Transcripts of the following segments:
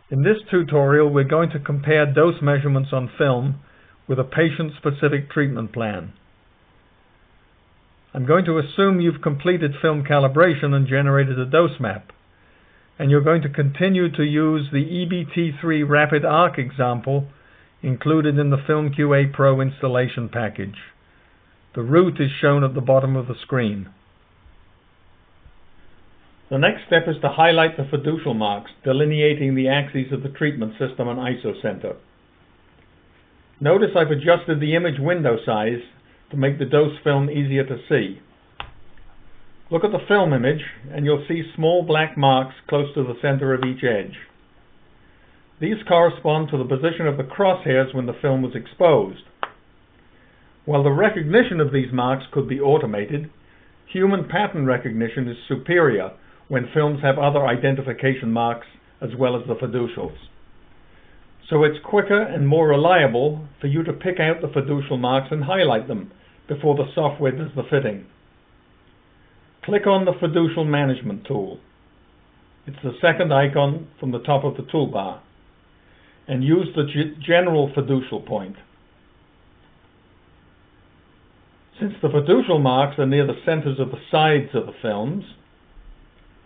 In this tutorial, we're going to compare dose measurements on film with a patient-specific treatment plan. I'm going to assume you've completed film calibration and generated a dose map, and you're going to continue to use the EBT3 Rapid Arc example included in the FilmQAPro installation package. The route is shown at the bottom of the screen. The next step is to highlight the fiducial marks, delineating the axes of the treatment system and isocenter. Notice I've adjusted the image window size to make the dose film easier to see. Look at the film image and you'll see small black marks close to the center of each edge. These correspond to the position of the crosshairs when the film was exposed. While the recognition of these marks could be automated, human pattern recognition is superior when films have other identification marks as well as the fiducials. So it's quicker and more reliable for you to pick out the fiducial marks and highlight them before the software does the fitting. Click on the Fiducial Management tool. It's the second icon from the top of the toolbar, and use the general fiducial point. Since the fiducial marks are near the centers of the sides of the films,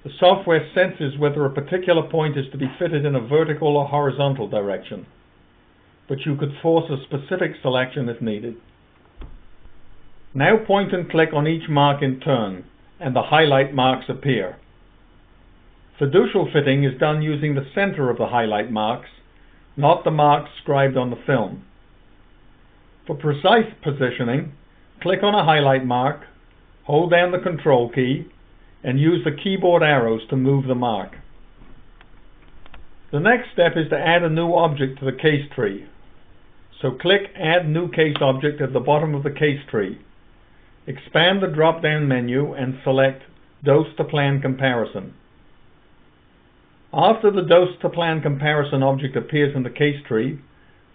the software senses whether a particular point is to be fitted in a vertical or horizontal direction, but you could force a specific selection if needed. Now point and click on each mark in turn, and the highlight marks appear. Fiducial fitting is done using the center of the highlight marks, not the marks scribed on the film. For precise positioning, click on a highlight mark, hold down the Control key, and use the keyboard arrows to move the mark. The next step is to add a new object to the case tree. So click Add New Case Object at the bottom of the case tree. Expand the drop-down menu and select Dose to Plan Comparison. After the Dose to Plan Comparison object appears in the case tree,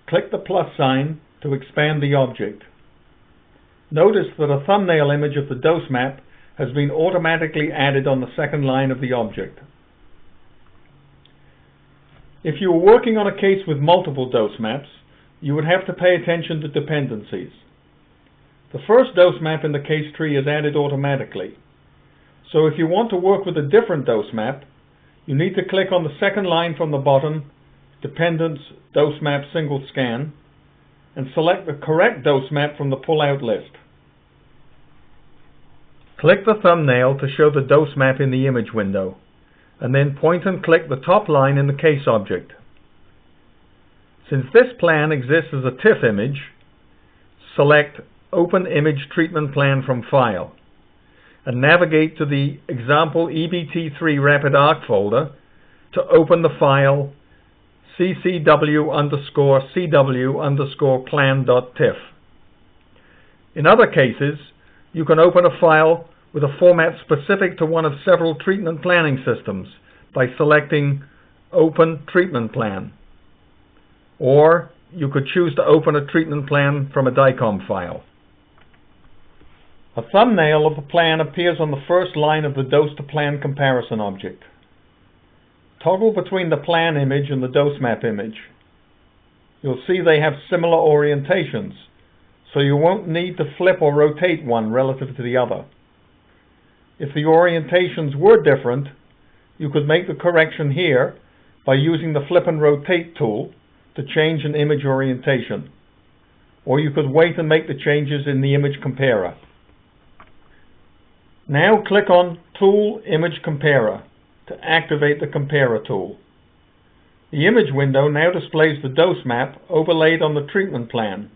click the plus sign to expand the object. Notice that a thumbnail image of the dose map has been automatically added on the second line of the object. If you were working on a case with multiple dose maps, you would have to pay attention to dependencies. The first dose map in the case tree is added automatically. So if you want to work with a different dose map, you need to click on the second line from the bottom, Dependents Dose Map Single Scan, and select the correct dose map from the pull-out list. Click the thumbnail to show the dose map in the image window, and then point and click the top line in the case object. Since this plan exists as a TIFF image, select Open Image Treatment Plan from File, and navigate to the example EBT3 Rapid Arc folder to open the file ccw_cw_plan.tiff. In other cases, you can open a file with a format specific to one of several treatment planning systems by selecting Open Treatment Plan. Or you could choose to open a treatment plan from a DICOM file. A thumbnail of the plan appears on the first line of the Dose to Plan Comparison object. Toggle between the plan image and the dose map image. You'll see they have similar orientations, so you won't need to flip or rotate one relative to the other. If the orientations were different, you could make the correction here by using the Flip and Rotate tool to change an image orientation, or you could wait and make the changes in the image comparer. Now click on Tool Image Comparer to activate the Comparer tool. The image window now displays the dose map overlaid on the treatment plan,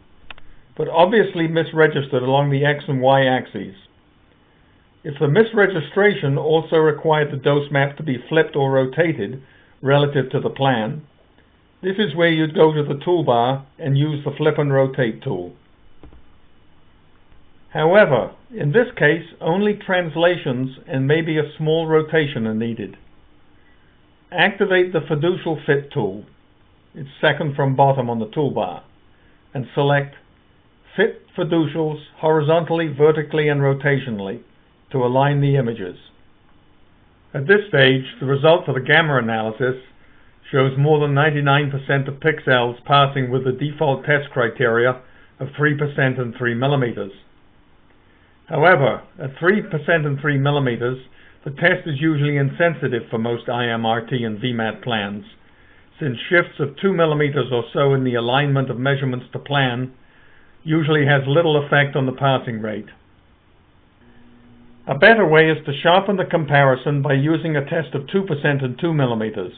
but obviously misregistered along the X and Y axes. If the misregistration also required the dose map to be flipped or rotated relative to the plan, this is where you'd go to the toolbar and use the Flip and Rotate tool. However, in this case, only translations and maybe a small rotation are needed. Activate the Fiducial Fit tool. It's second from bottom on the toolbar, and select Fit Fiducials horizontally, vertically, and rotationally to align the images. At this stage, the result for the gamma analysis shows more than 99% of pixels passing with the default test criteria of 3% and 3 millimeters. However, at 3% and 3 millimeters, the test is usually insensitive for most IMRT and VMAT plans, since shifts of 2 millimeters or so in the alignment of measurements to plan usually has little effect on the passing rate. A better way is to sharpen the comparison by using a test of 2% and 2 millimeters,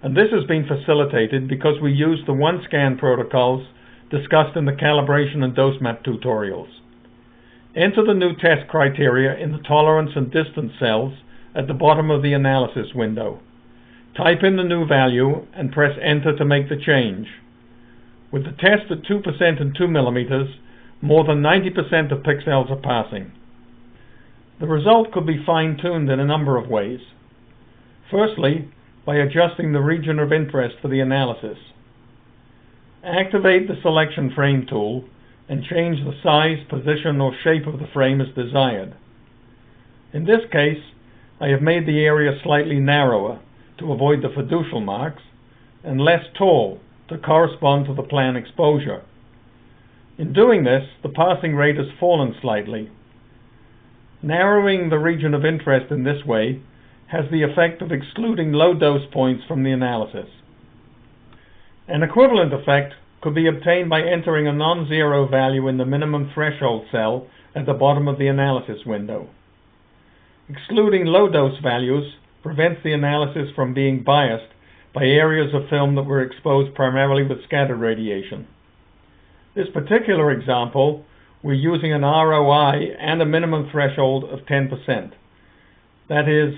and this has been facilitated because we use the one-scan protocols discussed in the calibration and dose map tutorials. Enter the new test criteria in the tolerance and distance cells at the bottom of the analysis window. Type in the new value and press enter to make the change. With the test at 2% and 2 millimeters, more than 90% of pixels are passing. The result could be fine-tuned in a number of ways. Firstly, by adjusting the region of interest for the analysis. Activate the selection frame tool and change the size, position, or shape of the frame as desired. In this case, I have made the area slightly narrower to avoid the fiducial marks and less tall to correspond to the plan exposure. In doing this, the passing rate has fallen slightly. Narrowing the region of interest in this way has the effect of excluding low dose points from the analysis. An equivalent effect could be obtained by entering a non-zero value in the minimum threshold cell at the bottom of the analysis window. Excluding low dose values prevents the analysis from being biased by areas of film that were exposed primarily with scattered radiation. This particular example, we're using an ROI and a minimum threshold of 10%. That is,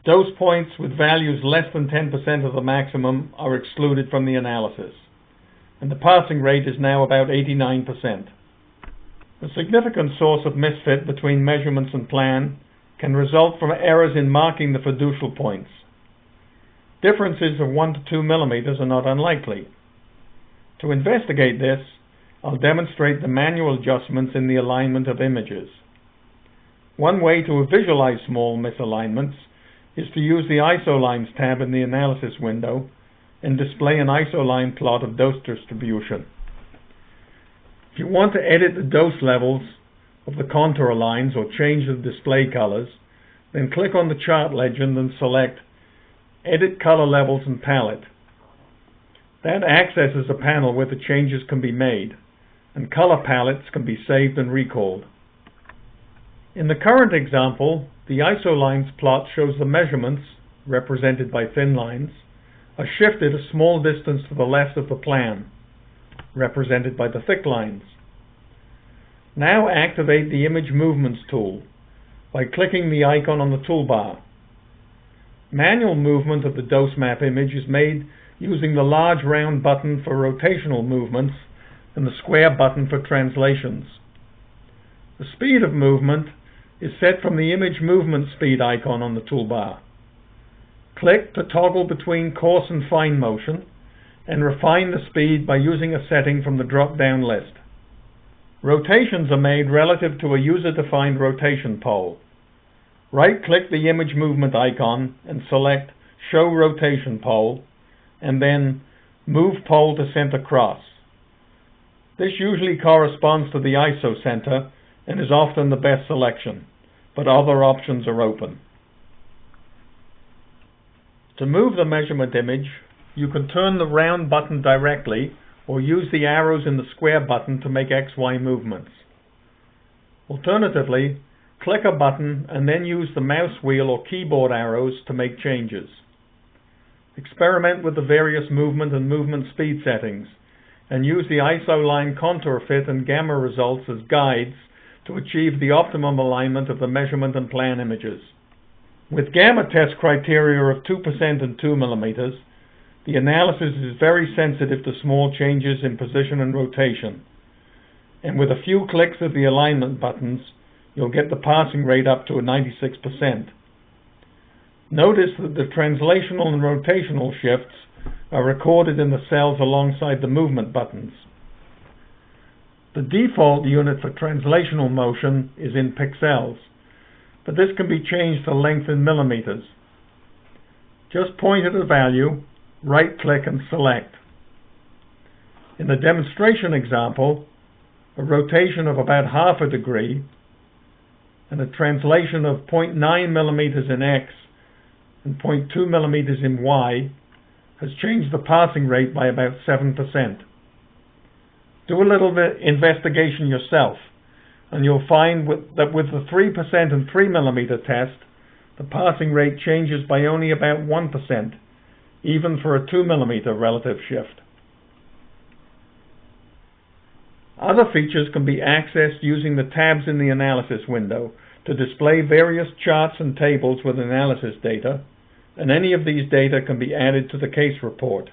dose points with values less than 10% of the maximum are excluded from the analysis, and the passing rate is now about 89%. A significant source of misfit between measurements and plan can result from errors in marking the fiducial points. Differences of 1 to 2 millimeters are not unlikely. To investigate this, I'll demonstrate the manual adjustments in the alignment of images. One way to visualize small misalignments is to use the ISOLINES tab in the analysis window and display an isoline plot of dose distribution. If you want to edit the dose levels of the contour lines or change the display colors, then click on the chart legend and select Edit Color Levels and Palette. That accesses a panel where the changes can be made, and color palettes can be saved and recalled. In the current example, the ISOLINES plot shows the measurements, represented by thin lines, are shifted a small distance to the left of the plan, represented by the thick lines. Now activate the Image Movements tool by clicking the icon on the toolbar. Manual movement of the dose map image is made using the large round button for rotational movements and the square button for translations. The speed of movement is set from the Image Movement Speed icon on the toolbar. Click to toggle between coarse and fine motion and refine the speed by using a setting from the drop-down list. Rotations are made relative to a user-defined rotation pole. Right-click the image movement icon and select Show Rotation Pole, and then Move Pole to Center Cross. This usually corresponds to the ISO center and is often the best selection, but other options are open. To move the measurement image, you can turn the round button directly or use the arrows in the square button to make XY movements. Alternatively, click a button and then use the mouse wheel or keyboard arrows to make changes. Experiment with the various movement and movement speed settings and use the ISOLINE contour fit and gamma results as guides to achieve the optimum alignment of the measurement and plan images. With gamma test criteria of 2% and 2 millimeters, the analysis is very sensitive to small changes in position and rotation, and with a few clicks of the alignment buttons, you'll get the passing rate up to 96%. Notice that the translational and rotational shifts are recorded in the cells alongside the movement buttons. The default unit for translational motion is in pixels, but this can be changed to length in millimeters. Just point at a value, right-click and select. In the demonstration example, a rotation of about half a degree and a translation of 0.9 millimeters in X and 0.2 millimeters in Y has changed the passing rate by about 7%. Do a little bit investigation yourself, and you'll find that with the 3% and 3 millimeter test, the passing rate changes by only about 1%, even for a 2 millimeter relative shift. Other features can be accessed using the tabs in the analysis window to display various charts and tables with analysis data, and any of these data can be added to the case report.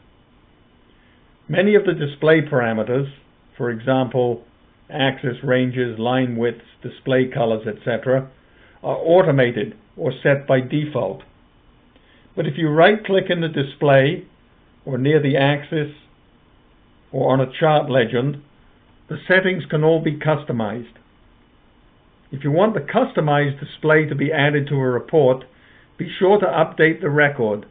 Many of the display parameters, for example, axis ranges, line widths, display colors, etc., are automated or set by default. But if you right-click in the display or near the axis or on a chart legend, the settings can all be customized. If you want the customized display to be added to a report, be sure to update the record